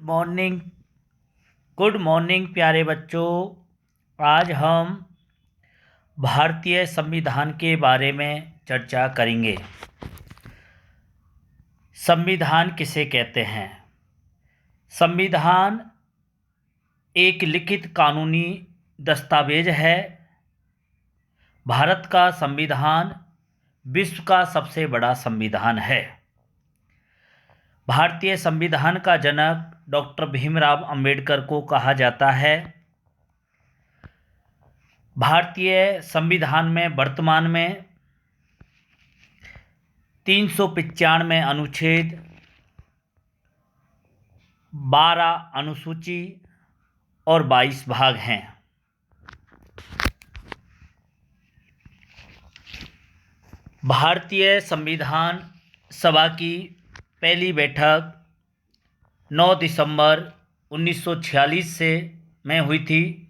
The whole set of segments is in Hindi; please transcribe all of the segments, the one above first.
मॉर्निंग गुड मॉर्निंग प्यारे बच्चों। आज हम भारतीय संविधान के बारे में चर्चा करेंगे। संविधान किसे कहते हैं? संविधान एक लिखित कानूनी दस्तावेज है। भारत का संविधान विश्व का सबसे बड़ा संविधान है। भारतीय संविधान का जनक डॉक्टर भीमराव अंबेडकर को कहा जाता है। भारतीय संविधान में वर्तमान में 395 अनुच्छेद, 12 अनुसूची और 22 भाग हैं। भारतीय संविधान सभा की पहली बैठक 9 दिसंबर 1946 में हुई थी।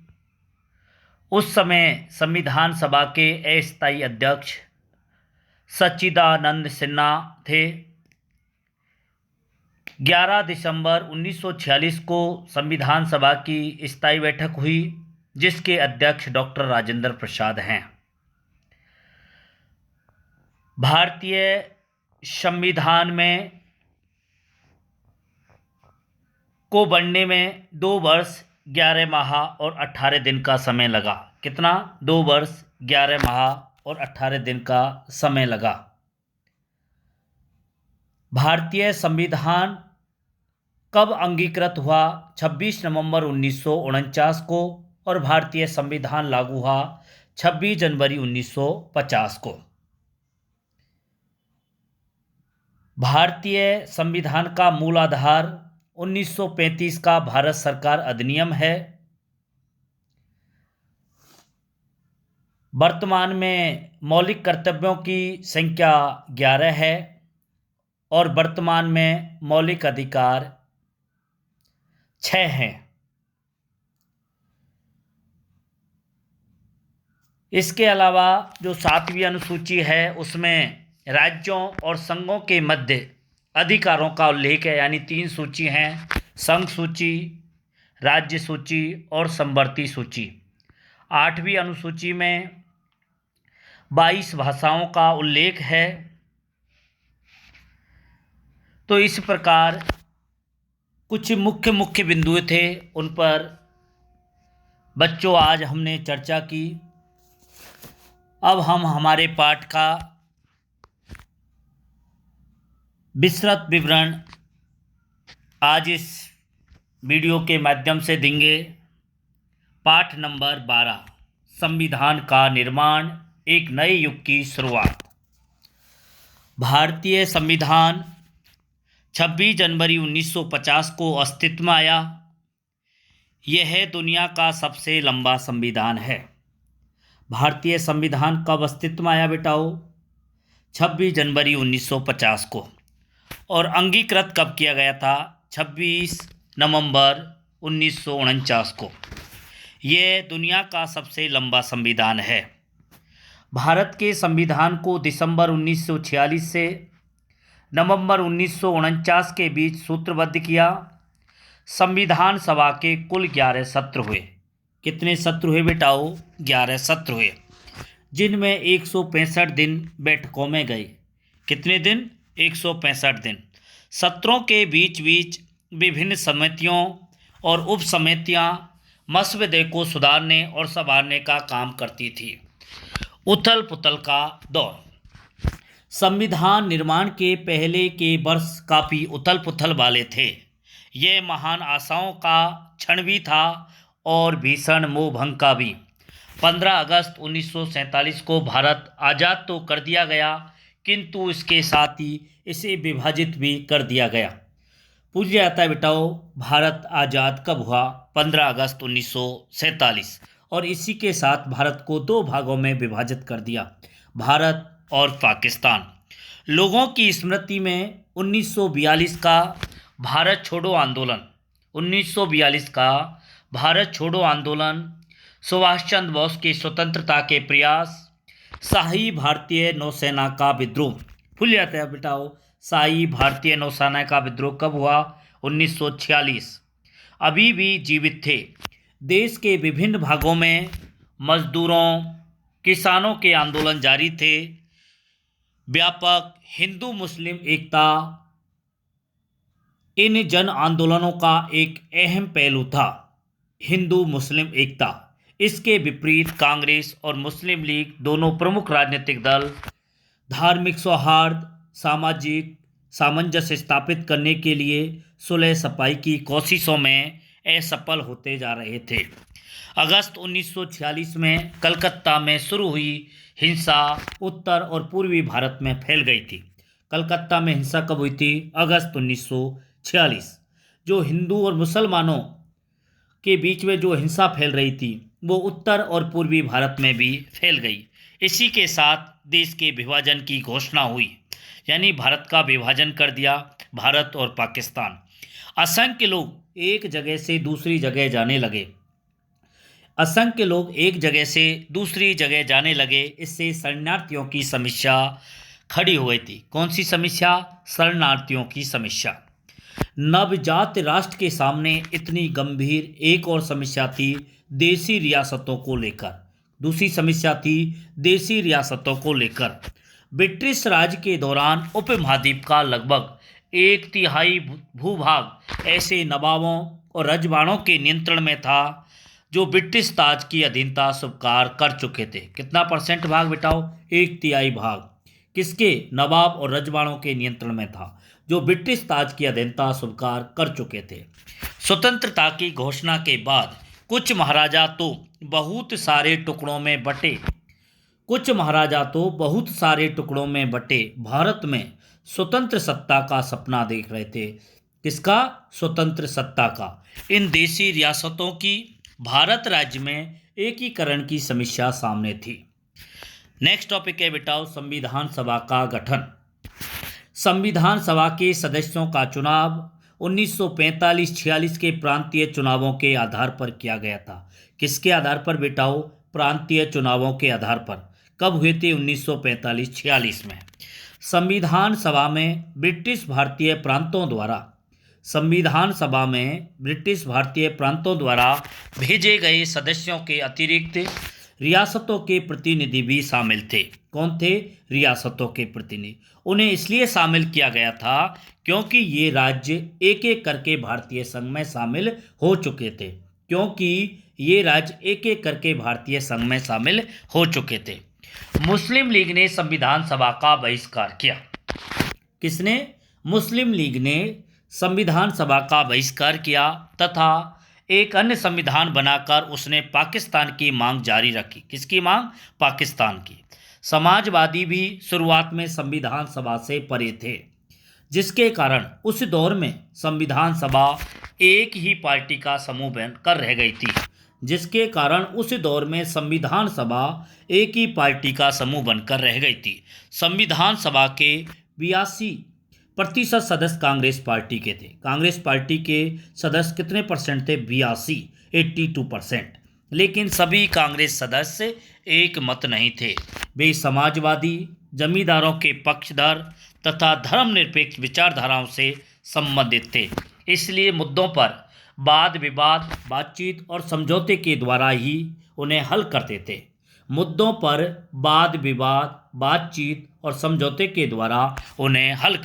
उस समय संविधान सभा के अस्थायी अध्यक्ष सच्चिदानंद सिन्हा थे। 11 दिसंबर 1946 को संविधान सभा की स्थायी बैठक हुई, जिसके अध्यक्ष डॉक्टर राजेंद्र प्रसाद हैं। भारतीय संविधान में को बनने में 2 वर्ष 11 माह और 18 दिन का समय लगा। कितना? 2 वर्ष 11 माह और 18 दिन का समय लगा। भारतीय संविधान कब अंगीकृत हुआ? 26 नवंबर 1949 को, और भारतीय संविधान लागू हुआ 26 जनवरी 1950 को। भारतीय संविधान का मूल आधार 1935 का भारत सरकार अधिनियम है। वर्तमान में मौलिक कर्तव्यों की संख्या 11 है और वर्तमान में मौलिक अधिकार 6 हैं। इसके अलावा जो 7वीं अनुसूची है उसमें राज्यों और संघों के मध्य अधिकारों का उल्लेख है, यानी 3 सूची हैं: संघ सूची, राज्य सूची और समवर्ती सूची। 8वीं अनुसूची में 22 भाषाओं का उल्लेख है। तो इस प्रकार कुछ मुख्य बिंदु थे, उन पर बच्चों आज हमने चर्चा की। अब हम हमारे पाठ का विस्तृत विवरण आज इस वीडियो के माध्यम से देंगे। पाठ नंबर 12, संविधान का निर्माण, एक नए युग की शुरुआत। भारतीय संविधान 26 जनवरी 1950 को अस्तित्व में आया। यह दुनिया का सबसे लंबा संविधान है। भारतीय संविधान कब अस्तित्व में आया बेटाओ? 26 जनवरी 1950 को। और अंगीकृत कब किया गया था? 26 नवंबर 1949 को। यह दुनिया का सबसे लंबा संविधान है। भारत के संविधान को दिसंबर 1946 से नवंबर 1949 के बीच सूत्रबद्ध किया। संविधान सभा के कुल 11 सत्र हुए। कितने सत्र हुए बेटाओ? 11 सत्र हुए, जिनमें 165 दिन बैठकों में गए। कितने दिन? 165 दिन। सत्रों के बीच बीच विभिन्न समितियों और उप समितियाँ मसवदे को सुधारने और संवारने का काम करती थी। उथल पुथल का दौर। संविधान निर्माण के पहले के वर्ष काफ़ी उथल पुथल वाले थे। ये महान आशाओं का क्षण भी था और भीषण मोहभंग का भी। 15 अगस्त 1947 को भारत आज़ाद तो कर दिया गया, किंतु इसके साथ ही इसे विभाजित भी कर दिया गया। पूछा जाता है बेटाओ, भारत आज़ाद कब हुआ? 15 अगस्त 1947। और इसी के साथ भारत को 2 भागों में विभाजित कर दिया, भारत और पाकिस्तान। लोगों की स्मृति में 1942 का भारत छोड़ो आंदोलन, 1942 का भारत छोड़ो आंदोलन, सुभाष चंद्र बोस की स्वतंत्रता के प्रयास, शाही भारतीय नौसेना का विद्रोह। भूल जाते हैं बेटाओ, शाही भारतीय नौसेना का विद्रोह कब हुआ? 1946 अभी भी जीवित थे। देश के विभिन्न भागों में मजदूरों, किसानों के आंदोलन जारी थे। व्यापक हिंदू मुस्लिम एकता इन जन आंदोलनों का एक अहम पहलू था। हिंदू मुस्लिम एकता। इसके विपरीत कांग्रेस और मुस्लिम लीग दोनों प्रमुख राजनीतिक दल धार्मिक सौहार्द, सामाजिक सामंजस्य स्थापित करने के लिए सुलह सफाई की कोशिशों में असफल होते जा रहे थे। अगस्त 1946 में कलकत्ता में शुरू हुई हिंसा उत्तर और पूर्वी भारत में फैल गई थी। कलकत्ता में हिंसा कब हुई थी? अगस्त 1946। जो हिंदू और मुसलमानों के बीच में जो हिंसा फैल रही थी वो उत्तर और पूर्वी भारत में भी फैल गई। इसी के साथ देश के विभाजन की घोषणा हुई, यानी भारत का विभाजन कर दिया, भारत और पाकिस्तान। असंख्य लोग एक जगह से दूसरी जगह जाने लगे। असंख्य लोग एक जगह से दूसरी जगह जाने लगे। इससे शरणार्थियों की समस्या खड़ी हो गई थी। कौन सी समस्या? शरणार्थियों की समस्या। नवजात राष्ट्र के सामने इतनी गंभीर एक और समस्या थी देसी रियासतों को लेकर। दूसरी समस्या थी देसी रियासतों को लेकर। ब्रिटिश राज के दौरान उपमहाद्वीप का लगभग 1/3 भूभाग ऐसे नवाबों और रजवाड़ों के नियंत्रण में था जो ब्रिटिश ताज की अधीनता स्वीकार कर चुके थे। कितना परसेंट भाग बिटाओ? 1/3 भाग किसके? नवाब और रजवाड़ों के नियंत्रण में था जो ब्रिटिश ताज की अधीनता स्वीकार कर चुके थे। स्वतंत्रता की घोषणा के बाद कुछ महाराजा तो बहुत सारे टुकड़ों में बटे भारत में स्वतंत्र सत्ता का सपना देख रहे थे। किसका? स्वतंत्र सत्ता का। इन देशी रियासतों की भारत राज्य में एकीकरण की समस्या सामने थी। नेक्स्ट टॉपिक है बेटाओ संविधान सभा का गठन। संविधान सभा के सदस्यों का चुनाव 1945-46 के प्रांतीय चुनावों के आधार पर किया गया था। किसके आधार पर बेटाओ? प्रांतीय चुनावों के आधार पर। कब हुए थे? 1945-46 में। संविधान सभा में ब्रिटिश भारतीय प्रांतों द्वारा भेजे गए सदस्यों के अतिरिक्त रियासतों के प्रतिनिधि भी शामिल थे। कौन थे? रियासतों के प्रतिनिधि। उन्हें इसलिए शामिल किया गया था क्योंकि ये राज्य एक एक करके भारतीय संघ में शामिल हो चुके थे। मुस्लिम लीग ने संविधान सभा का बहिष्कार किया। किसने? मुस्लिम लीग ने संविधान सभा का बहिष्कार किया तथा एक अन्य संविधान बनाकर उसने पाकिस्तान की मांग जारी रखी। किसकी मांग? पाकिस्तान की। समाजवादी भी शुरुआत में संविधान सभा से परे थे, जिसके कारण उस दौर में संविधान सभा एक ही पार्टी का समूह बनकर रह गई थी। संविधान सभा के 82% सदस्य कांग्रेस पार्टी के थे। कांग्रेस पार्टी के सदस्य कितने परसेंट थे? 82% लेकिन सभी कांग्रेस सदस्य एक मत नहीं थे। वे समाजवादी, जमींदारों के पक्षधर तथा धर्मनिरपेक्ष विचारधाराओं से संबंधित थे। इसलिए मुद्दों पर वाद विवाद, बातचीत और समझौते के द्वारा ही उन्हें हल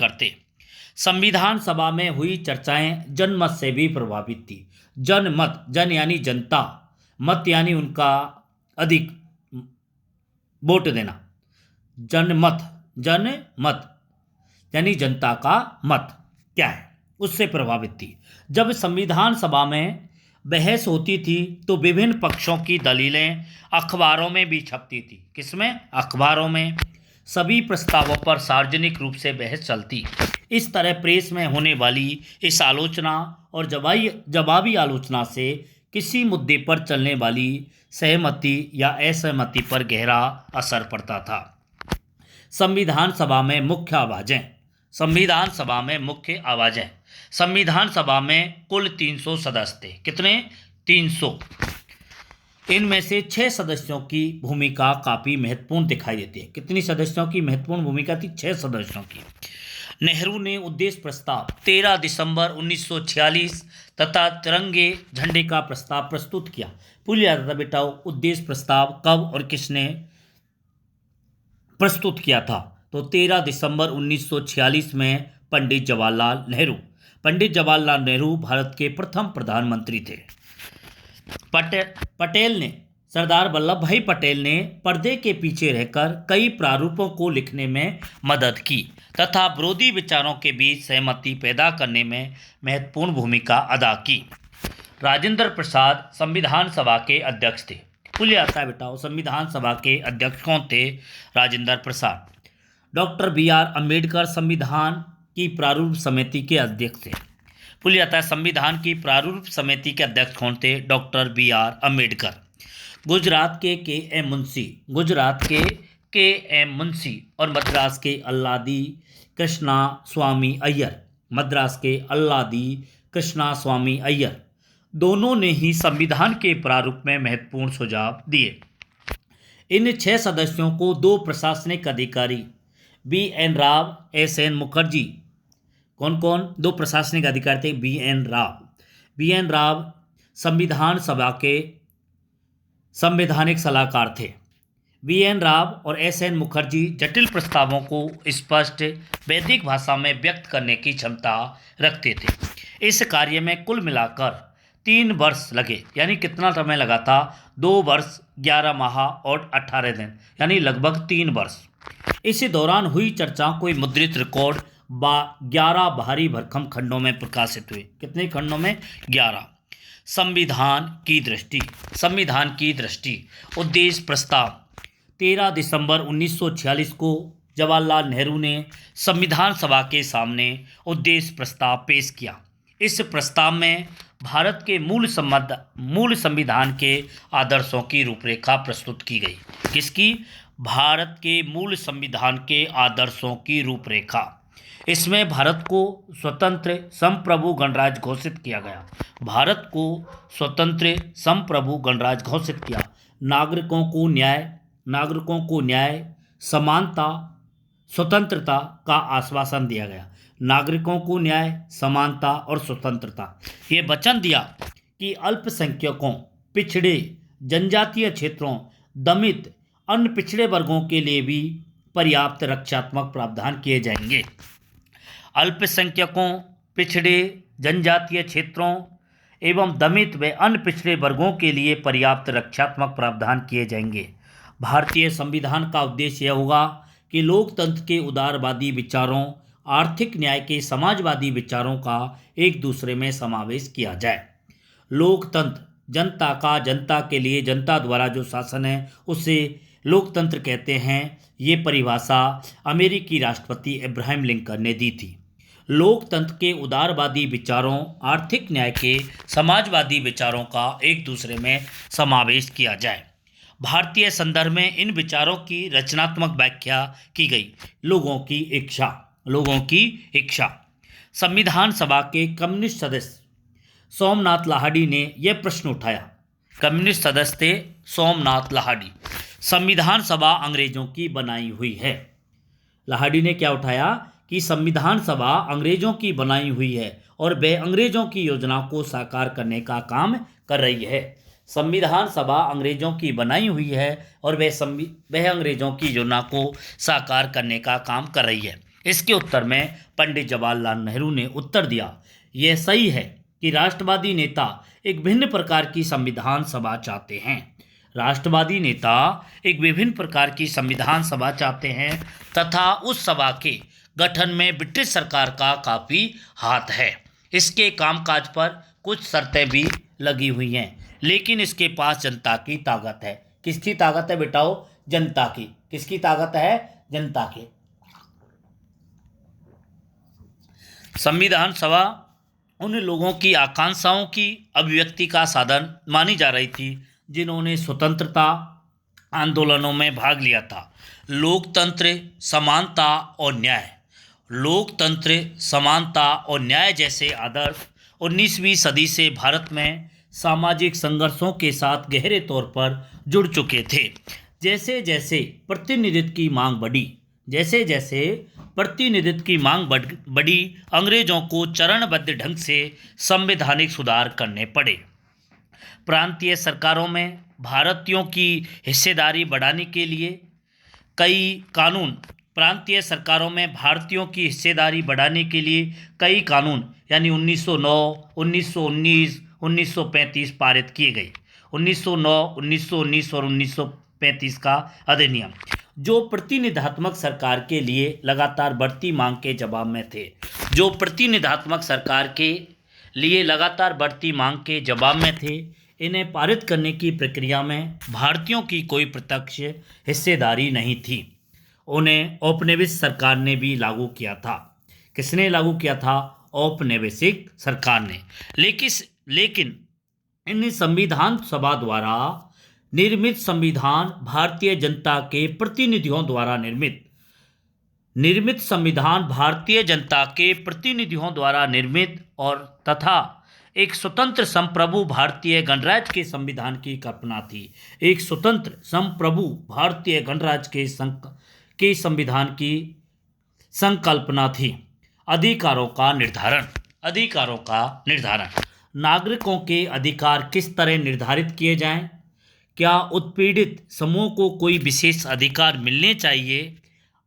करते थे। संविधान सभा में हुई चर्चाएं जनमत से भी प्रभावित थी। जनमत, जन यानी जनता, मत यानी उनका अधिक वोट देना। जनमत यानी जनता का मत क्या है, उससे प्रभावित थी। जब संविधान सभा में बहस होती थी तो विभिन्न पक्षों की दलीलें अखबारों में भी छपती थी। किसमें? अखबारों में। सभी प्रस्तावों पर सार्वजनिक रूप से बहस चलती। इस तरह प्रेस में होने वाली इस आलोचना और जवाबी आलोचना से किसी मुद्दे पर चलने वाली सहमति या असहमति पर गहरा असर पड़ता था। संविधान सभा में मुख्य आवाजें। संविधान सभा में कुल 300 सदस्य थे। कितने? 300। इनमें से 6 सदस्यों की भूमिका काफ़ी महत्वपूर्ण दिखाई देती है। कितनी सदस्यों की महत्वपूर्ण भूमिका थी? 6 सदस्यों की। नेहरू ने उद्देश्य प्रस्ताव 13 दिसंबर 1946 तथा तिरंगे झंडे का प्रस्ताव प्रस्तुत किया। भूल जाता था बेटा, उद्देश्य प्रस्ताव कब और किसने प्रस्तुत किया था? तो 13 दिसंबर 1946 में पंडित जवाहरलाल नेहरू। पंडित जवाहरलाल नेहरू भारत के प्रथम प्रधानमंत्री थे। पटेल ने सरदार वल्लभ भाई पटेल ने पर्दे के पीछे रहकर कई प्रारूपों को लिखने में मदद की तथा विरोधी विचारों के बीच सहमति पैदा करने में महत्वपूर्ण भूमिका अदा की। राजेंद्र प्रसाद संविधान सभा के अध्यक्ष थे। भूल जाता है बेटा, संविधान सभा के अध्यक्ष कौन थे? राजेंद्र प्रसाद। Doctor B R. अम्बेडकर संविधान की प्रारूप समिति के अध्यक्ष थे। भूल जाता है, संविधान की प्रारूप समिति के अध्यक्ष कौन थे? Doctor B R. अम्बेडकर। गुजरात के के.एम. मुंशी और मद्रास के अल्लादी कृष्णा स्वामी अय्यर दोनों ने ही संविधान के प्रारूप में महत्वपूर्ण सुझाव दिए। इन 6 सदस्यों को 2 प्रशासनिक अधिकारी बी.एन. राव, एस.एन. मुखर्जी, कौन कौन 2 प्रशासनिक अधिकारी थे? बी.एन. राव संविधान सभा के संवैधानिक सलाहकार थे। बी.एन. राव और एस.एन. मुखर्जी जटिल प्रस्तावों को स्पष्ट वैदिक भाषा में व्यक्त करने की क्षमता रखते थे। इस कार्य में कुल मिलाकर 3 वर्ष लगे, यानी कितना समय लगा था? 2 वर्ष 11 माह और 18 दिन, यानी लगभग 3 वर्ष। इसी दौरान हुई चर्चा कोई मुद्रित रिकॉर्ड 11 भारी भरकम खंडों में प्रकाशित हुए। कितने खंडों में? 11। संविधान की दृष्टि। उद्देश्य प्रस्ताव 13 दिसंबर 1946 को जवाहरलाल नेहरू ने संविधान सभा के सामने उद्देश्य प्रस्ताव पेश किया। इस प्रस्ताव में भारत के मूल संविधान के आदर्शों की रूपरेखा प्रस्तुत की गई। किसकी? भारत के मूल संविधान के आदर्शों की रूपरेखा। इसमें भारत को स्वतंत्र संप्रभु गणराज्य घोषित किया गया। नागरिकों को न्याय, समानता, स्वतंत्रता का आश्वासन दिया गया। नागरिकों को न्याय, समानता और स्वतंत्रता। ये वचन दिया कि अल्पसंख्यकों, पिछड़े, जनजातीय क्षेत्रों, दमित, अन्य पिछड़े वर्गों के लिए भी पर्याप्त रक्षात्मक प्रावधान किए जाएंगे। अल्पसंख्यकों, पिछड़े, जनजातीय क्षेत्रों एवं दमित व अन्य पिछड़े वर्गों के लिए पर्याप्त रक्षात्मक प्रावधान किए जाएंगे। भारतीय संविधान का उद्देश्य यह होगा कि लोकतंत्र के उदारवादी विचारों, आर्थिक न्याय के समाजवादी विचारों का एक दूसरे में समावेश किया जाए। लोकतंत्र जनता का, जनता के लिए, जनता द्वारा जो शासन है उसे लोकतंत्र कहते हैं। ये परिभाषा अमेरिकी राष्ट्रपति अब्राहम लिंकन ने दी थी। लोकतंत्र के उदारवादी विचारों, आर्थिक न्याय के समाजवादी विचारों का एक दूसरे में समावेश किया जाए। भारतीय संदर्भ में इन विचारों की रचनात्मक व्याख्या की गई। लोगों की इच्छा। संविधान सभा के कम्युनिस्ट सदस्य सोमनाथ लाहिड़ी ने यह प्रश्न उठाया। कम्युनिस्ट सदस्य थे सोमनाथ लाहिड़ी। संविधान सभा अंग्रेजों की बनाई हुई है। लाहिड़ी ने क्या उठाया कि संविधान सभा अंग्रेजों की बनाई हुई है और वह अंग्रेजों की योजना को साकार करने का काम कर रही है। संविधान सभा अंग्रेजों की बनाई हुई है और वह अंग्रेजों की योजना को साकार करने का काम कर रही है। इसके उत्तर में पंडित जवाहरलाल नेहरू ने उत्तर दिया, यह सही है कि राष्ट्रवादी नेता एक भिन्न प्रकार की संविधान सभा चाहते हैं। राष्ट्रवादी नेता एक विभिन्न प्रकार की संविधान सभा चाहते हैं तथा उस सभा के गठन में ब्रिटिश सरकार का काफ़ी हाथ है। इसके कामकाज पर कुछ शर्तें भी लगी हुई हैं, लेकिन इसके पास जनता की ताकत है। किसकी ताकत है बेटाओ? जनता की। किसकी ताकत है? जनता की। संविधान सभा उन लोगों की आकांक्षाओं की अभिव्यक्ति का साधन मानी जा रही थी जिन्होंने स्वतंत्रता आंदोलनों में भाग लिया था। लोकतंत्र, समानता और न्याय जैसे आदर्श 19वीं सदी से भारत में सामाजिक संघर्षों के साथ गहरे तौर पर जुड़ चुके थे। जैसे जैसे प्रतिनिधित्व की मांग बढ़ी, जैसे जैसे प्रतिनिधित्व की मांग बढ़ी, अंग्रेजों को चरणबद्ध ढंग से संवैधानिक सुधार करने पड़े। प्रांतीय सरकारों में भारतीयों की हिस्सेदारी बढ़ाने के लिए कई कानून प्रांतीय सरकारों में भारतीयों की हिस्सेदारी बढ़ाने के लिए कई कानून यानी 1909, 1919, 1935 पारित किए गए। 1909, 1919 और 1935 का अधिनियम जो प्रतिनिधात्मक सरकार के लिए लगातार बढ़ती मांग के जवाब में थे। जो प्रतिनिधात्मक सरकार के लिए लगातार बढ़ती मांग के जवाब में थे, इन्हें पारित करने की प्रक्रिया में भारतीयों की कोई प्रत्यक्ष हिस्सेदारी नहीं थी। उन्हें औपनिवेशिक सरकार ने भी लागू किया था। किसने लागू किया था? औपनिवेशिक सरकार ने। लेकिन इन संविधान सभा द्वारा निर्मित संविधान भारतीय जनता के प्रतिनिधियों द्वारा निर्मित संविधान भारतीय जनता के प्रतिनिधियों द्वारा निर्मित और तथा एक स्वतंत्र संप्रभु भारतीय गणराज्य के संविधान की कल्पना थी। एक स्वतंत्र संप्रभु भारतीय गणराज्य के संविधान की संकल्पना थी। अधिकारों का निर्धारण। नागरिकों के अधिकार किस तरह निर्धारित किए जाएं? क्या उत्पीड़ित समूह को कोई विशेष अधिकार मिलने चाहिए?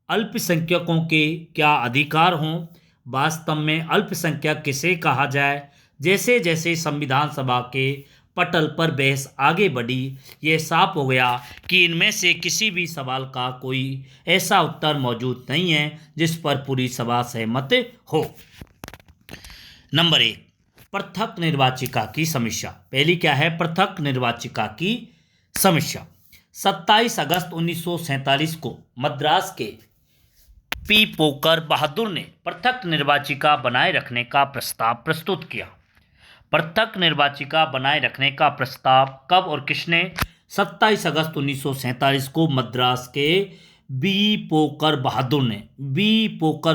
अल्पसंख्यकों के क्या अधिकार हों? वास्तव में अल्पसंख्यक किसे कहा जाए? जैसे जैसे संविधान सभा के पटल पर बहस आगे बढ़ी, ये साफ हो गया कि इनमें से किसी भी सवाल का कोई ऐसा उत्तर मौजूद नहीं है जिस पर पूरी सभा सहमत हो। नंबर 1, पृथक निर्वाचिका की समीक्षा। पहली क्या है? पृथक निर्वाचिका की समीक्षा। 27 अगस्त 1947 को मद्रास के पी पोकर बहादुर ने पृथक निर्वाचिका बनाए रखने का प्रस्ताव प्रस्तुत किया। पृथक निर्वाचिका बनाए रखने का प्रस्ताव कब और किसने? 27 अगस्त 1947 को मद्रास के बी पोकर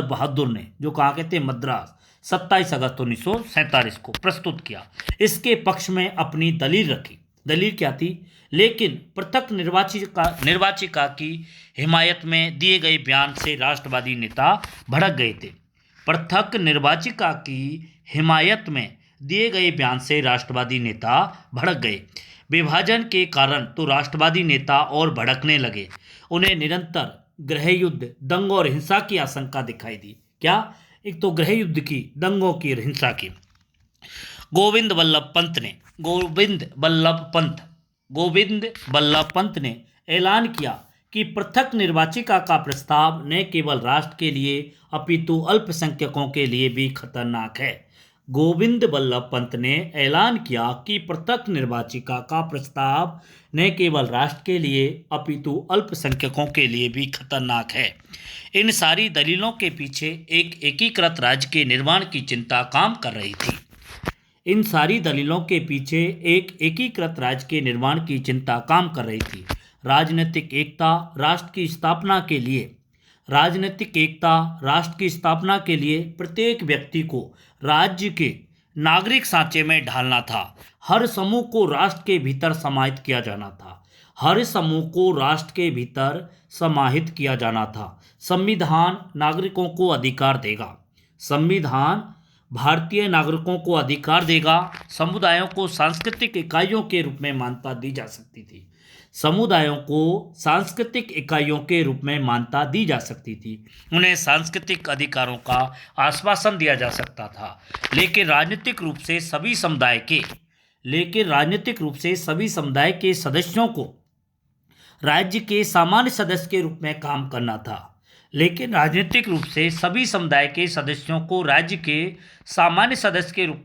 बहादुर ने जो कहाँ के थे? मद्रास। 27 अगस्त 1947 को प्रस्तुत किया। इसके पक्ष में अपनी दलील रखी। दलील क्या थी? लेकिन पृथक निर्वाचिका की हिमायत में दिए गए बयान से राष्ट्रवादी नेता भड़क गए थे। पृथक निर्वाचिका की हिमायत में दिए गए बयान से राष्ट्रवादी नेता भड़क गए। विभाजन के कारण तो राष्ट्रवादी नेता और भड़कने लगे। उन्हें निरंतर गृहयुद्ध, दंगों और हिंसा की आशंका दिखाई दी। क्या? एक तो गृहयुद्ध की, दंगों की और हिंसा की। गोविंद बल्लभ पंत ने ऐलान किया कि पृथक निर्वाचिका का प्रस्ताव न केवल राष्ट्र के लिए अपितु अल्पसंख्यकों के लिए भी खतरनाक है। गोविंद बल्लभ पंत ने ऐलान किया कि पृथक निर्वाचिका का प्रस्ताव न केवल राष्ट्र के लिए अपितु अल्पसंख्यकों के लिए भी खतरनाक है। इन सारी दलीलों के पीछे एक एकीकृत राज्य के निर्माण की चिंता काम कर रही थी। इन सारी दलीलों के पीछे एक एकीकृत राज्य के निर्माण की चिंता काम कर रही थी। राजनीतिक एकता राष्ट्र की स्थापना के लिए प्रत्येक व्यक्ति को राज्य के नागरिक सांचे में ढालना था। हर समूह को राष्ट्र के भीतर समाहित किया जाना था। संविधान नागरिकों को अधिकार देगा। भारतीय नागरिकों को अधिकार देगा। समुदायों को सांस्कृतिक इकाइयों के रूप में मान्यता दी जा सकती थी। उन्हें सांस्कृतिक अधिकारों का आश्वासन दिया जा सकता था। लेकिन राजनीतिक रूप से सभी समुदाय के सदस्यों को राज्य के सामान्य सदस्य के रूप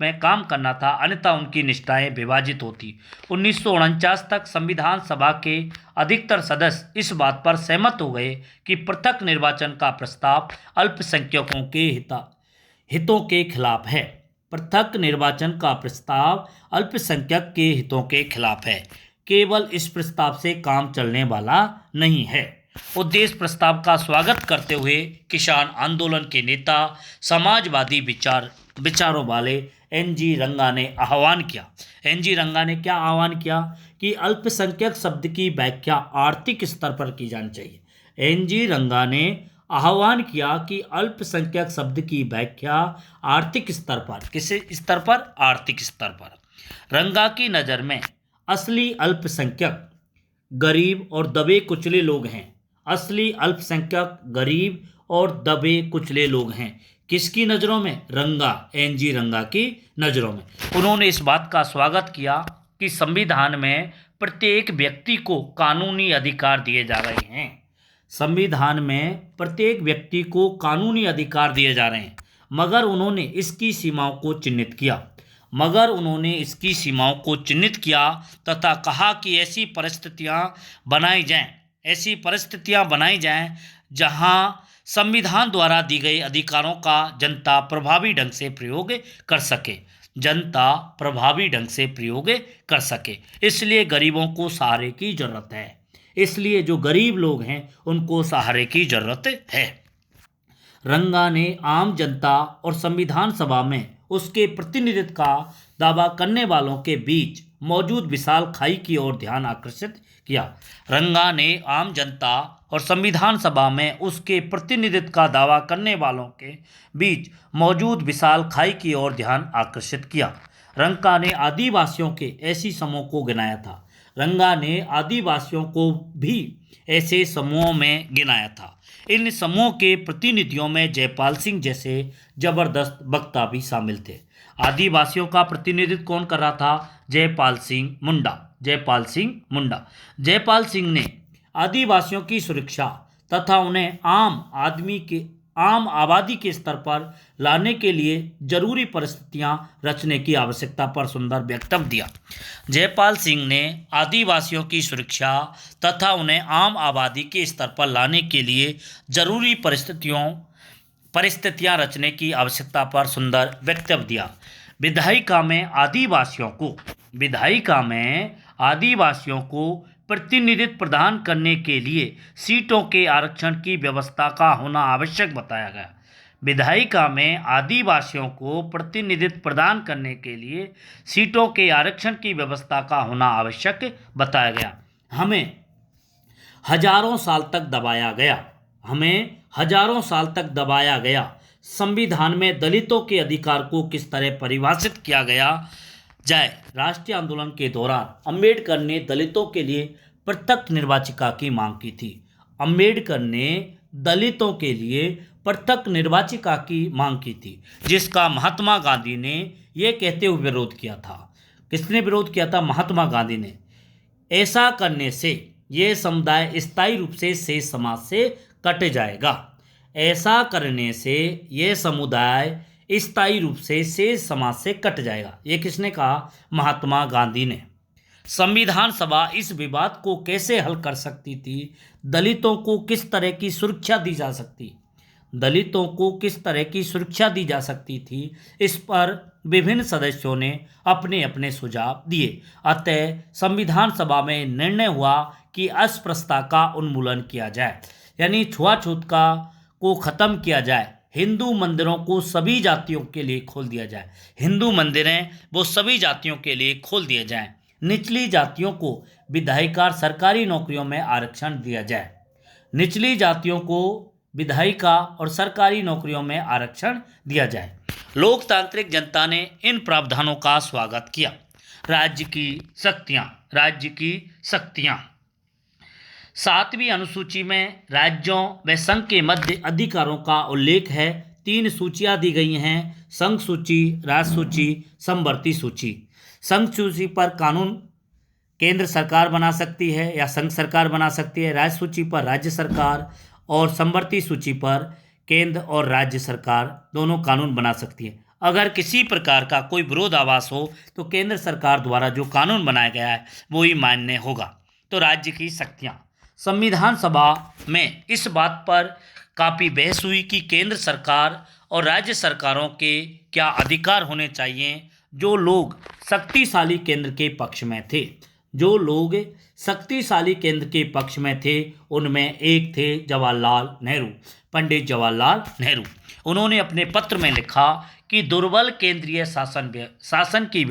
में काम करना था। अन्यथा उनकी निष्ठाएं विभाजित होती। 1949 तक संविधान सभा के अधिकतर सदस्य इस बात पर सहमत हो गए कि पृथक निर्वाचन का प्रस्ताव अल्पसंख्यकों के हितों के खिलाफ है। केवल इस प्रस्ताव से काम चलने वाला नहीं है। उद्देश्य प्रस्ताव का स्वागत करते हुए किसान आंदोलन के नेता, समाजवादी विचारों वाले एन.जी. रंगा ने क्या आह्वान किया कि अल्पसंख्यक शब्द की व्याख्या आर्थिक स्तर पर की जानी चाहिए। एन.जी. रंगा ने आह्वान किया कि अल्पसंख्यक शब्द की व्याख्या आर्थिक स्तर पर, किस स्तर पर, आर्थिक स्तर पर। रंगा की नज़र में असली अल्पसंख्यक गरीब और दबे कुचले लोग हैं। असली अल्पसंख्यक गरीब और दबे कुचले लोग हैं। किसकी नज़रों में? रंगा, एनजी रंगा की नज़रों में। उन्होंने इस बात का स्वागत किया कि संविधान में प्रत्येक व्यक्ति को कानूनी अधिकार दिए जा रहे हैं। संविधान में प्रत्येक व्यक्ति को कानूनी अधिकार दिए जा रहे हैं, मगर उन्होंने इसकी सीमाओं को चिन्हित किया तथा कहा कि ऐसी परिस्थितियां बनाई जाएं जहां संविधान द्वारा दी गई अधिकारों का जनता प्रभावी ढंग से प्रयोग कर सके। इसलिए गरीबों को सहारे की जरूरत है। इसलिए जो गरीब लोग हैं उनको सहारे की जरूरत है। रंगा ने आम जनता और संविधान सभा में उसके प्रतिनिधित्व का दावा करने वालों के बीच मौजूद विशाल खाई की ओर ध्यान आकर्षित किया। रंगा ने आम जनता और संविधान सभा में उसके प्रतिनिधित्व का दावा करने वालों के बीच मौजूद विशाल खाई की ओर ध्यान आकर्षित किया। रंगा ने आदिवासियों के ऐसी समूहों को गिनाया था। रंगा ने आदिवासियों को भी ऐसे समूहों में गिनाया था। इन समूहों के प्रतिनिधियों में जयपाल सिंह जैसे जबरदस्त वक्ता भी शामिल थे। आदिवासियों का प्रतिनिधित्व कौन कर रहा था? जयपाल सिंह जयपाल सिंह ने आदिवासियों की सुरक्षा तथा उन्हें आम आबादी के स्तर पर लाने के लिए जरूरी परिस्थितियां रचने की आवश्यकता पर सुंदर वक्तव्य दिया। जयपाल सिंह ने आदिवासियों की सुरक्षा तथा उन्हें आम आबादी के स्तर पर लाने के लिए जरूरी परिस्थितियां रचने की आवश्यकता पर सुंदर वक्तव्य दिया। विधायिका में आदिवासियों को प्रतिनिधित्व प्रदान करने के लिए सीटों के आरक्षण की व्यवस्था का होना आवश्यक बताया गया। विधायिका में आदिवासियों को प्रतिनिधित्व प्रदान करने के लिए सीटों के आरक्षण की व्यवस्था का होना आवश्यक बताया गया। हमें हजारों साल तक दबाया गया संविधान में दलितों के अधिकार को किस तरह परिभाषित किया गया जाए। राष्ट्रीय आंदोलन के दौरान अंबेडकर ने दलितों के लिए पृथक निर्वाचिका की मांग की थी। जिसका महात्मा गांधी ने यह कहते हुए विरोध किया था। किसने विरोध किया था? महात्मा गांधी ने। ऐसा करने से यह समुदाय स्थायी रूप से शेष समाज से कट जाएगा। ये किसने कहा? महात्मा गांधी ने। संविधान सभा इस विवाद को कैसे हल कर सकती थी? दलितों को किस तरह की सुरक्षा दी जा सकती थी? इस पर विभिन्न सदस्यों ने अपने अपने सुझाव दिए। अतः संविधान सभा में निर्णय हुआ कि अस्पृश्यता का उन्मूलन किया जाए, यानी छुआछूत को खत्म किया जाए। हिंदू मंदिरों को सभी जातियों के लिए खोल दिया जाए। निचली जातियों को विधायिका सरकारी नौकरियों में आरक्षण दिया जाए। लोकतांत्रिक जनता ने इन प्रावधानों का स्वागत किया। राज्य की शक्तियां 7वीं अनुसूची में राज्यों व संघ के मध्य अधिकारों का उल्लेख है। 3 सूचियां दी गई हैं: संघ सूची, राज्य सूची, समवर्ती सूची। संघ सूची पर कानून केंद्र सरकार बना सकती है या संघ सरकार बना सकती है। राज्य सूची पर राज्य सरकार और समवर्ती सूची पर केंद्र और राज्य सरकार दोनों कानून बना सकती है। अगर किसी प्रकार का कोई विरोधाभास हो तो केंद्र सरकार द्वारा जो कानून बनाया गया है वो ही मान्य होगा। तो राज्य की शक्तियाँ, संविधान सभा में इस बात पर काफ़ी बहस हुई कि केंद्र सरकार और राज्य सरकारों के क्या अधिकार होने चाहिए। जो लोग शक्तिशाली केंद्र के पक्ष में थे उनमें एक थे पंडित जवाहरलाल नेहरू। उन्होंने अपने पत्र में लिखा कि दुर्बल केंद्रीय शासन की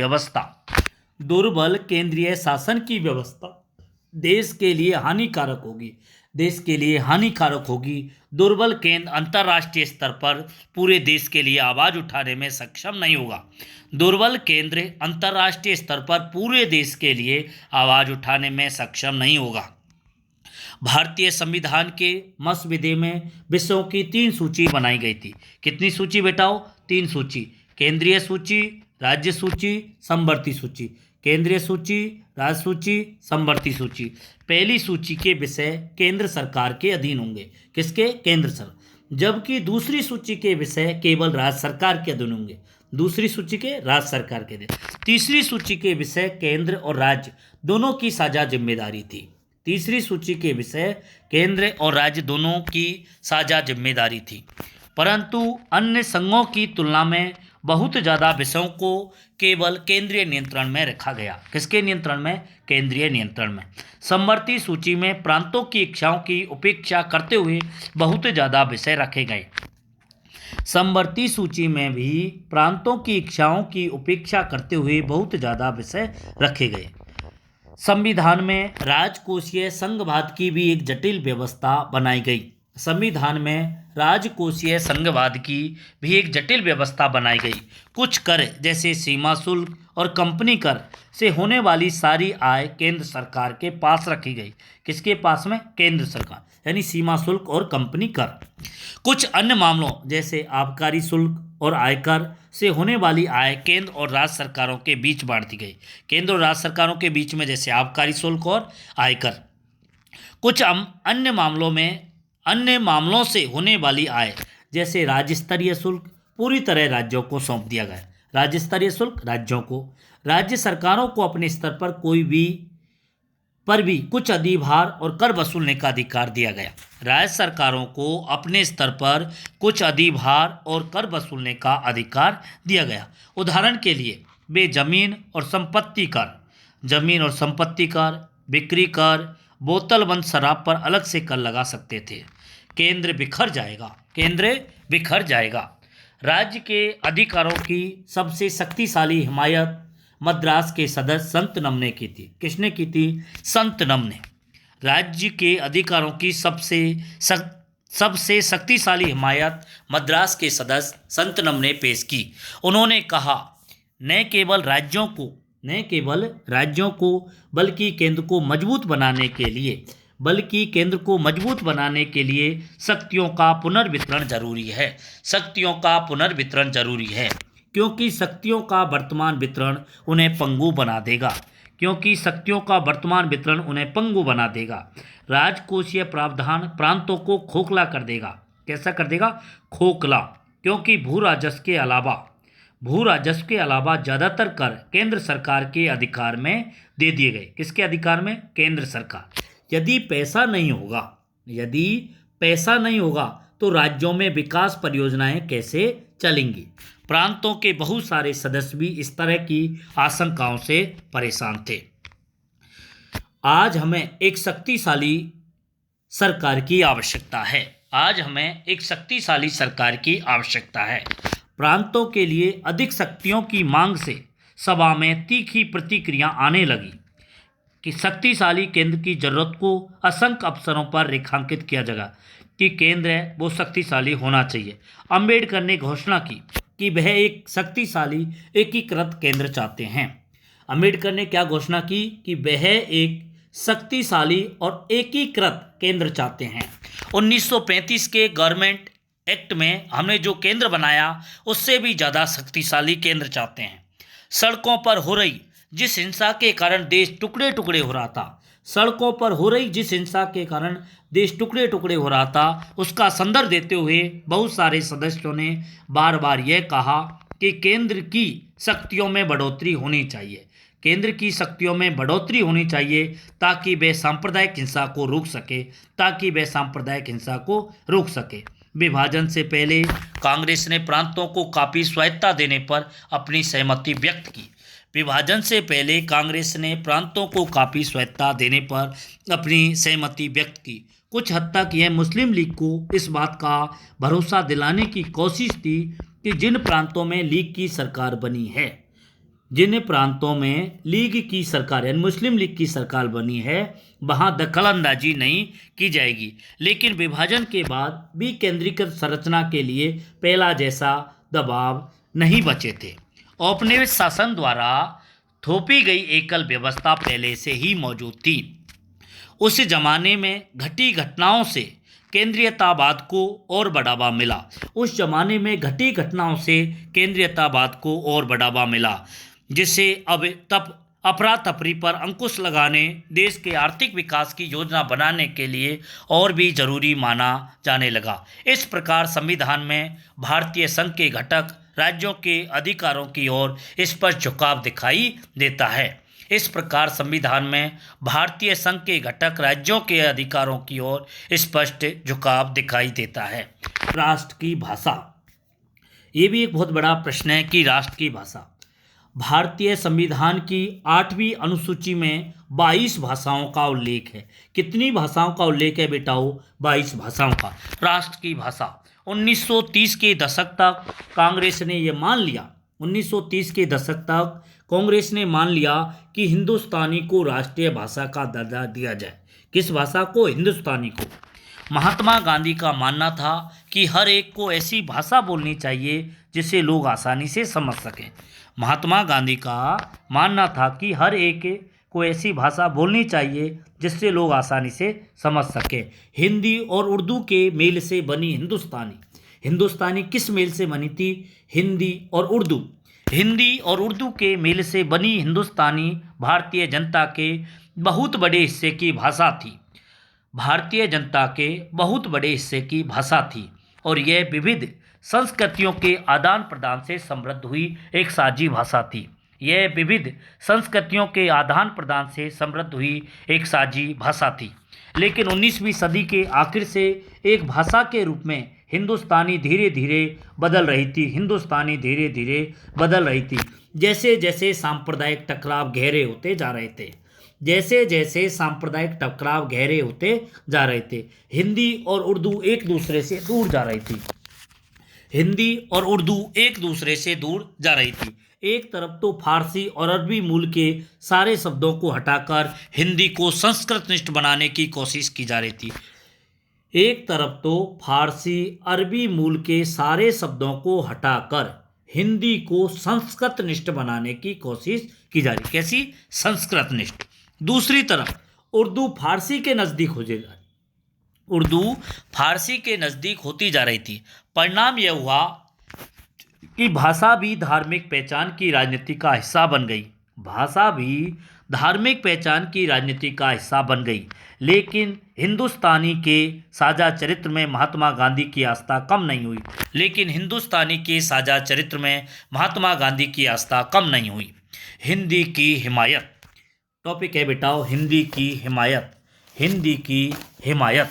व्यवस्था देश के लिए हानिकारक होगी। देश के लिए हानिकारक होगी। दुर्बल केंद्र अंतर्राष्ट्रीय स्तर पर पूरे देश के लिए आवाज़ उठाने में सक्षम नहीं होगा। दुर्बल केंद्र अंतर्राष्ट्रीय स्तर पर पूरे देश के लिए आवाज़ उठाने में सक्षम नहीं होगा। भारतीय संविधान के मसविदे में विषयों की 3 सूची बनाई गई थी। कितनी सूची बेटाओ? 3 सूची। केंद्रीय सूची, राज्य सूची, समवर्ती सूची। केंद्रीय सूची, राज्य सूची, समवर्ती सूची। पहली सूची के विषय केंद्र सरकार के अधीन होंगे। किसके? केंद्र सरकार। जबकि दूसरी सूची के विषय केवल राज्य सरकार के अधीन होंगे। दूसरी सूची के राज्य सरकार के अधीन। तीसरी सूची के विषय केंद्र और राज्य दोनों की साझा जिम्मेदारी थी। तीसरी सूची के विषय केंद्र और राज्य दोनों की साझा जिम्मेदारी थी। परंतु अन्य संघों की तुलना में बहुत ज़्यादा विषयों को केवल केंद्रीय नियंत्रण में रखा गया। किसके नियंत्रण में? केंद्रीय नियंत्रण में। समवर्ती सूची में प्रांतों की इच्छाओं की उपेक्षा करते हुए बहुत ज़्यादा विषय रखे गए। समवर्ती सूची में भी प्रांतों की इच्छाओं की उपेक्षा करते हुए बहुत ज़्यादा विषय रखे गए। संविधान में राजकोषीय संघवाद की भी एक जटिल व्यवस्था बनाई गई। संविधान में राजकोषीय संघवाद की भी एक जटिल व्यवस्था बनाई गई। कुछ कर जैसे सीमा शुल्क और कंपनी कर से होने वाली सारी आय केंद्र सरकार के पास रखी गई। किसके पास में? केंद्र सरकार, यानी सीमा शुल्क और कंपनी कर। कुछ अन्य मामलों जैसे आबकारी शुल्क और आयकर से होने वाली आय केंद्र और राज्य सरकारों के बीच बांट दी गई। केंद्र और राज्य सरकारों के बीच में जैसे आबकारी शुल्क और आयकर। कुछ अन्य मामलों से होने वाली आय जैसे राज्य स्तरीय शुल्क पूरी तरह राज्यों को सौंप दिया गया। राज्य स्तरीय शुल्क राज्यों को। राज्य सरकारों को अपने स्तर पर पर भी कुछ अधिभार और कर वसूलने का अधिकार दिया गया। राज्य सरकारों को अपने स्तर पर कुछ अधिभार और कर वसूलने का अधिकार दिया गया। उदाहरण के लिए वे जमीन और संपत्ति कर, बिक्री कर, बोतलबंद शराब पर अलग से कर लगा सकते थे। केंद्र बिखर जाएगा। राज्य के अधिकारों की सबसे शक्तिशाली हिमायत मद्रास के सदस्य संत नम ने की थी। किसने की थी? संत नम ने। राज्य के अधिकारों की सबसे शक्तिशाली हिमायत मद्रास के सदस्य संत नम ने पेश की। उन्होंने कहा, न केवल राज्यों को बल्कि केंद्र को मजबूत बनाने के लिए शक्तियों का पुनर्वितरण जरूरी है। क्योंकि शक्तियों का वर्तमान वितरण उन्हें पंगु बना देगा। राजकोषीय प्रावधान प्रांतों को खोखला कर देगा। कैसा कर देगा? खोखला। क्योंकि भू राजस्व के अलावा ज़्यादातर कर केंद्र सरकार के अधिकार में दे दिए गए। किसके अधिकार में? केंद्र सरकार। यदि पैसा नहीं होगा तो राज्यों में विकास परियोजनाएं कैसे चलेंगी? प्रांतों के बहुत सारे सदस्य भी इस तरह की आशंकाओं से परेशान थे। आज हमें एक शक्तिशाली सरकार की आवश्यकता है। प्रांतों के लिए अधिक शक्तियों की मांग से सभा में तीखी प्रतिक्रिया आने लगी कि शक्तिशाली केंद्र की जरूरत को असंख्य अवसरों पर रेखांकित किया जाएगा कि केंद्र है वो शक्तिशाली होना चाहिए। अंबेडकर ने घोषणा की कि वह एक शक्तिशाली एकीकृत केंद्र चाहते हैं। अंबेडकर ने क्या घोषणा की? कि वह एक शक्तिशाली और एकीकृत केंद्र चाहते हैं। 1935 के गवर्नमेंट एक्ट में हमने जो केंद्र बनाया उससे भी ज़्यादा शक्तिशाली केंद्र चाहते हैं। सड़कों पर हो रही जिस हिंसा के कारण देश टुकड़े टुकड़े हो रहा था उसका संदर्भ देते हुए बहुत सारे सदस्यों ने बार बार यह कहा कि केंद्र की शक्तियों में बढ़ोतरी होनी चाहिए ताकि वे सांप्रदायिक हिंसा को रोक सके। विभाजन से पहले कांग्रेस ने प्रांतों को काफ़ी स्वायत्तता देने पर अपनी सहमति व्यक्त की। कुछ हद तक यह मुस्लिम लीग को इस बात का भरोसा दिलाने की कोशिश थी कि जिन प्रांतों में लीग की सरकार बनी है जिन प्रांतों में लीग की सरकार यानी मुस्लिम लीग की सरकार बनी है वहाँ दखलंदाजी नहीं की जाएगी। लेकिन विभाजन के बाद भी केंद्रीकृत संरचना के लिए पहला जैसा दबाव नहीं बचे थे। औपनिवेशिक शासन द्वारा थोपी गई एकल व्यवस्था पहले से ही मौजूद थी। उस जमाने में घटी घटनाओं से केंद्रीयतावाद को और बढ़ावा मिला। उस जमाने में घटी घटनाओं से केंद्रीयतावाद को और बढ़ावा मिला, जिससे अब तब अफरा तफरी पर अंकुश लगाने, देश के आर्थिक विकास की योजना बनाने के लिए और भी जरूरी माना जाने लगा। इस प्रकार संविधान में भारतीय संघ के घटक राज्यों के अधिकारों की ओर स्पष्ट झुकाव दिखाई देता है। इस प्रकार संविधान में भारतीय संघ के घटक राज्यों के अधिकारों की ओर स्पष्ट झुकाव दिखाई देता है। राष्ट्र की भाषा, ये भी एक बहुत बड़ा प्रश्न है कि राष्ट्र की भाषा। भारतीय संविधान की 8वीं अनुसूची में 22 भाषाओं का उल्लेख है। कितनी भाषाओं का उल्लेख है बेटाओ? 22 भाषाओं का। राष्ट्र की भाषा 1930 के दशक तक कांग्रेस ने ये मान लिया, 1930 के दशक तक कांग्रेस ने मान लिया कि हिंदुस्तानी को राष्ट्रीय भाषा का दर्जा दिया जाए। किस भाषा को? हिंदुस्तानी को। महात्मा गांधी का मानना था कि हर एक को ऐसी भाषा बोलनी चाहिए जिसे लोग आसानी से समझ सकें। महात्मा गांधी का मानना था कि हर एक को ऐसी भाषा बोलनी चाहिए जिससे लोग आसानी से समझ सकें। हिंदी और उर्दू के मेल से बनी हिंदुस्तानी। हिंदुस्तानी किस मेल से बनी थी? हिंदी और उर्दू। हिंदी और उर्दू के मेल से बनी हिंदुस्तानी भारतीय जनता के बहुत बड़े हिस्से की भाषा थी। भारतीय जनता के बहुत बड़े हिस्से की भाषा थी और यह विविध संस्कृतियों के आदान प्रदान से समृद्ध हुई एक साझी भाषा थी। यह विविध संस्कृतियों के आदान प्रदान से समृद्ध हुई एक साझी भाषा थी। लेकिन 19वीं सदी के आखिर से एक भाषा के रूप में हिंदुस्तानी धीरे धीरे बदल रही थी। हिंदुस्तानी धीरे धीरे बदल रही थी। जैसे जैसे सांप्रदायिक टकराव गहरे होते जा रहे थे, जैसे जैसे सांप्रदायिक टकराव गहरे होते जा रहे थे, हिंदी और उर्दू एक दूसरे से दूर जा रही थी। हिंदी और उर्दू एक दूसरे से दूर जा रही थी। एक तरफ तो फारसी और अरबी मूल के सारे शब्दों को हटाकर हिंदी को संस्कृतनिष्ठ बनाने की कोशिश की जा रही थी। एक तरफ तो फारसी अरबी मूल के सारे शब्दों को हटाकर हिंदी को संस्कृतनिष्ठ बनाने की कोशिश की जा रही। कैसी? संस्कृतनिष्ठ। दूसरी तरफ उर्दू फारसी के नज़दीक हो जा रही, उर्दू फारसी के नज़दीक होती जा रही थी। परिणाम यह हुआ कि भाषा भी धार्मिक पहचान की राजनीति का हिस्सा बन गई। भाषा भी धार्मिक पहचान की राजनीति का हिस्सा बन गई। लेकिन हिंदुस्तानी के साझा चरित्र में महात्मा गांधी की आस्था कम नहीं हुई। लेकिन हिंदुस्तानी के साझा चरित्र में महात्मा गांधी की आस्था कम नहीं हुई। हिंदी की हिमायत टॉपिक है बेटाओ, हिंदी की हिमायत। हिंदी की हिमायत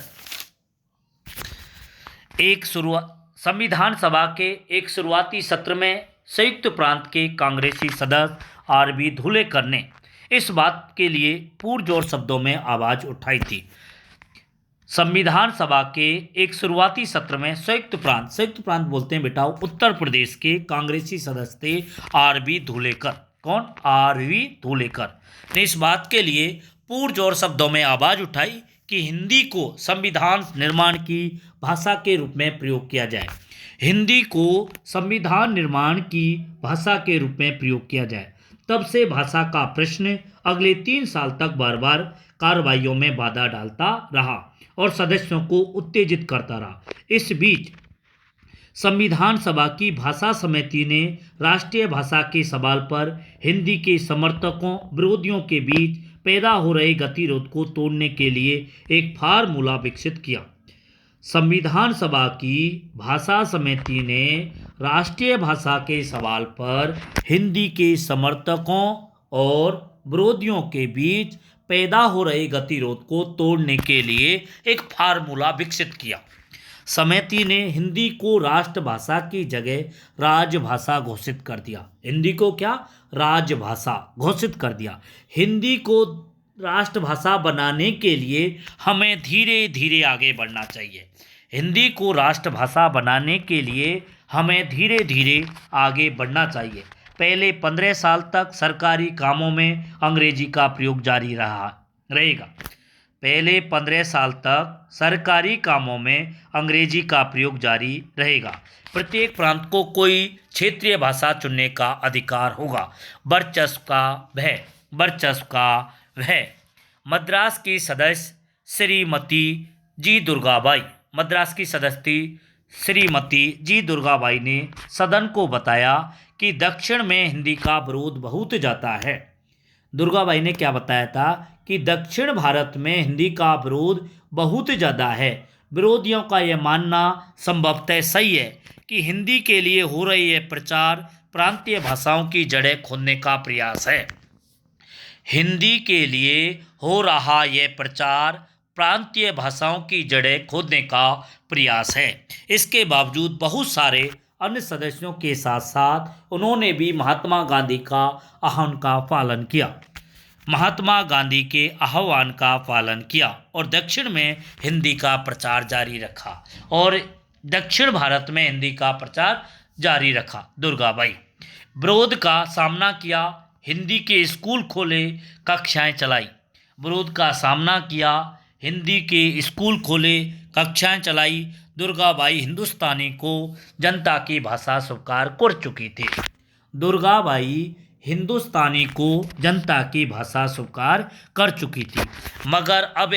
संविधान सभा के एक शुरुआती सत्र में संयुक्त प्रांत के कांग्रेसी सदस्य आर.बी. धुलेकर ने इस बात के लिए पुरजोर शब्दों में आवाज़ उठाई थी। संविधान सभा के एक शुरुआती सत्र में संयुक्त प्रांत बोलते हैं बेटाओ उत्तर प्रदेश के कांग्रेसी सदस्य थे आर.बी. धुलेकर। कौन? आर.बी. धुलेकर ने इस बात के लिए पुरजोर शब्दों में आवाज़ उठाई कि हिंदी को संविधान निर्माण की भाषा के रूप में प्रयोग किया जाए। हिंदी को संविधान निर्माण की भाषा के रूप में प्रयोग किया जाए। तब से भाषा का प्रश्न अगले 3 साल तक बार बार कार्रवाइयों में बाधा डालता रहा और सदस्यों को उत्तेजित करता रहा। इस बीच संविधान सभा की भाषा समिति ने राष्ट्रीय भाषा के सवाल पर हिंदी के समर्थकों विरोधियों के बीच पैदा हो रहे गतिरोध को तोड़ने के लिए एक फार्मूला विकसित किया। संविधान सभा की भाषा समिति ने राष्ट्रीय भाषा के सवाल पर हिंदी के समर्थकों और विरोधियों के बीच पैदा हो रहे गतिरोध को तोड़ने के लिए एक फार्मूला विकसित किया। समिति ने हिंदी को राष्ट्रभाषा की जगह राजभाषा घोषित कर दिया। हिंदी को क्या? राजभाषा घोषित कर दिया। हिंदी को राष्ट्रभाषा बनाने के लिए हमें धीरे धीरे आगे बढ़ना चाहिए। हिंदी को राष्ट्रभाषा बनाने के लिए हमें धीरे धीरे आगे बढ़ना चाहिए। पहले 15 साल तक सरकारी कामों में अंग्रेजी का प्रयोग जारी रहेगा। पहले 15 साल तक सरकारी कामों में अंग्रेजी का प्रयोग जारी रहेगा। प्रत्येक प्रांत को कोई क्षेत्रीय भाषा चुनने का अधिकार होगा। वर्चस्व का वह मद्रास की सदस्य श्रीमती जी दुर्गाबाई ने सदन को बताया कि दक्षिण में हिंदी का विरोध बहुत जाता है। दुर्गाबाई ने क्या बताया था कि दक्षिण भारत में हिंदी का विरोध बहुत ज़्यादा है। विरोधियों का यह मानना संभवतः सही है कि हिंदी के लिए हो रही यह प्रचार प्रांतीय भाषाओं की जड़ें खोदने का प्रयास है। हिंदी के लिए हो रहा यह प्रचार प्रांतीय भाषाओं की जड़ें खोदने का प्रयास है। इसके बावजूद बहुत सारे अन्य सदस्यों के साथ साथ उन्होंने भी महात्मा गांधी का आह्वान का पालन किया और दक्षिण में हिंदी का प्रचार जारी रखा। दुर्गाबाई विरोध का सामना किया, हिंदी के स्कूल खोले, कक्षाएं चलाई। दुर्गाबाई हिंदुस्तानी को जनता की भाषा स्वीकार कर चुकी थी। मगर अब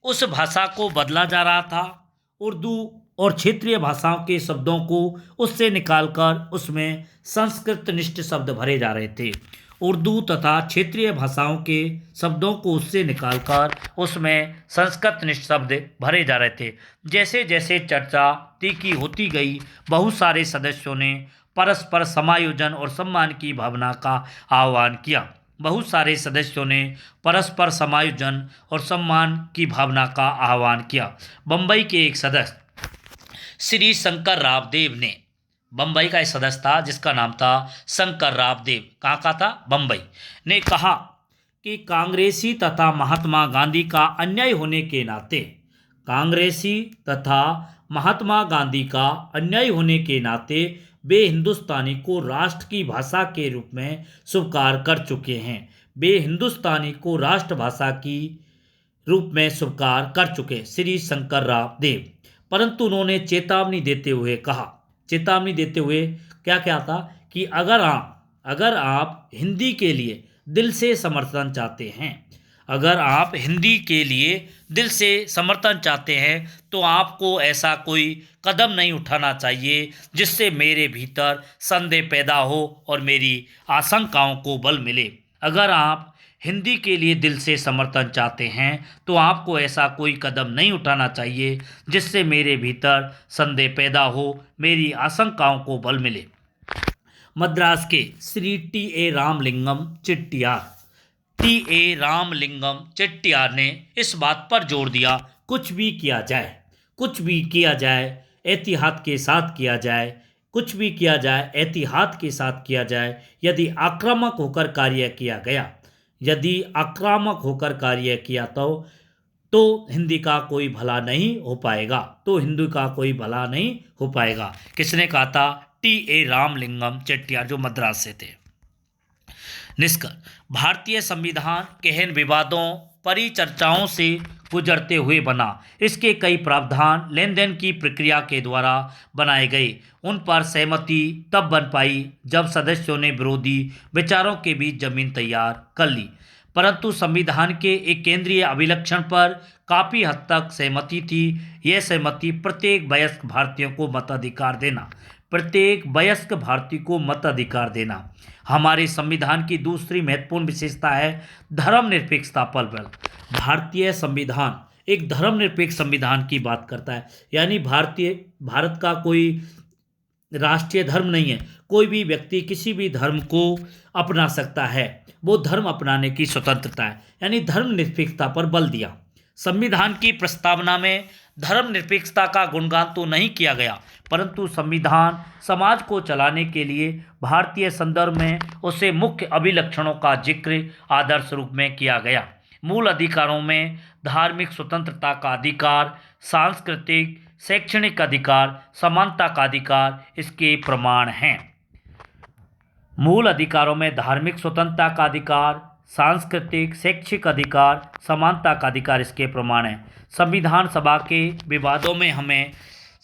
उस भाषा को बदला जा रहा था। उर्दू और क्षेत्रीय भाषाओं के शब्दों को उससे निकालकर उसमें संस्कृतनिष्ठ शब्द भरे जा रहे थे। उर्दू तथा क्षेत्रीय भाषाओं के शब्दों को उससे निकालकर उसमें संस्कृतनिष्ठ शब्द भरे जा रहे थे। जैसे जैसे चर्चा तीखी होती गई, बहुत सारे सदस्यों ने परस्पर समायोजन और सम्मान की भावना का आह्वान किया। बम्बई के एक सदस्य श्री शंकरराव देव ने, बम्बई का एक सदस्य था जिसका नाम था शंकरराव देव, कहाँ का था? बम्बई, ने कहा कि कांग्रेसी तथा महात्मा गांधी का अन्याय होने के नाते वे हिंदुस्तानी को राष्ट्र की भाषा के रूप में स्वीकार कर चुके श्री शंकरराव देव। परंतु उन्होंने चेतावनी देते हुए क्या था कि अगर आप हिंदी के लिए दिल से समर्थन चाहते हैं तो आपको ऐसा कोई कदम नहीं उठाना चाहिए जिससे मेरे भीतर संदेह पैदा हो और मेरी आशंकाओं को बल मिले। अगर आप हिंदी के लिए दिल से समर्थन चाहते हैं तो आपको ऐसा कोई कदम नहीं उठाना चाहिए जिससे मेरे भीतर संदेह पैदा हो, मेरी आशंकाओं को बल मिले। मद्रास के श्री टी.ए. रामलिंगम चेट्टियार ने इस बात पर जोर दिया, कुछ भी किया जाए एहतियात के साथ किया जाए। यदि आक्रामक होकर कार्य किया तो हिंदी का कोई भला नहीं हो पाएगा। किसने कहा था? टी.ए. रामलिंगम चेट्टियार, जो मद्रास से थे। निष्कर्ष: भारतीय संविधान गहन विवादों, परिचर्चाओं से गुजरते हुए बना। इसके कई प्रावधान लेन देन की प्रक्रिया के द्वारा बनाए गए। उन पर सहमति तब बन पाई जब सदस्यों ने विरोधी विचारों के बीच जमीन तैयार कर ली। परंतु संविधान के एक केंद्रीय अभिलक्षण पर काफ़ी हद तक सहमति थी। यह सहमति प्रत्येक वयस्क भारतीय को मताधिकार देना। हमारे संविधान की दूसरी महत्वपूर्ण विशेषता है धर्मनिरपेक्षता पर बल। भारतीय संविधान एक धर्मनिरपेक्ष संविधान की बात करता है, यानी भारत का कोई राष्ट्रीय धर्म नहीं है। कोई भी व्यक्ति किसी भी धर्म को अपना सकता है, वो धर्म अपनाने की स्वतंत्रता है, यानी धर्मनिरपेक्षता पर बल दिया। संविधान की प्रस्तावना में धर्मनिरपेक्षता का गुणगान तो नहीं किया गया, परंतु संविधान समाज को चलाने के लिए भारतीय संदर्भ में उसे मुख्य अभिलक्षणों का जिक्र आदर्श रूप में किया गया। मूल अधिकारों में धार्मिक स्वतंत्रता का अधिकार, सांस्कृतिक शैक्षणिक अधिकार, समानता का अधिकार इसके प्रमाण हैं। मूल अधिकारों में धार्मिक स्वतंत्रता का अधिकार, सांस्कृतिक शैक्षिक अधिकार, समानता का अधिकार इसके प्रमाण हैं। संविधान सभा के विवादों में हमें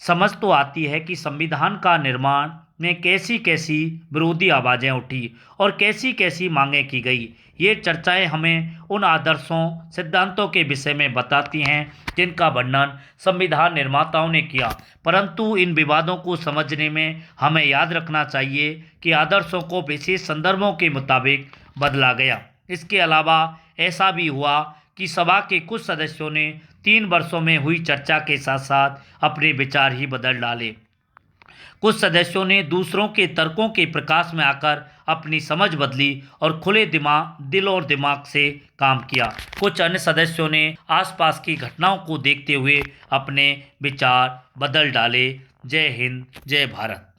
समझ तो आती है कि संविधान का निर्माण में कैसी कैसी विरोधी आवाज़ें उठी और कैसी कैसी मांगें की गई। ये चर्चाएं हमें उन आदर्शों सिद्धांतों के विषय में बताती हैं जिनका वर्णन संविधान निर्माताओं ने किया, परंतु इन विवादों को समझने में हमें याद रखना चाहिए कि आदर्शों को विशेष संदर्भों के मुताबिक बदला गया। इसके अलावा ऐसा भी हुआ कि सभा के कुछ सदस्यों ने 3 वर्षों में हुई चर्चा के साथ साथ अपने विचार ही बदल डाले। कुछ सदस्यों ने दूसरों के तर्कों के प्रकाश में आकर अपनी समझ बदली और खुले दिल और दिमाग से काम किया। कुछ अन्य सदस्यों ने आसपास की घटनाओं को देखते हुए अपने विचार बदल डाले। जय हिंद, जय भारत।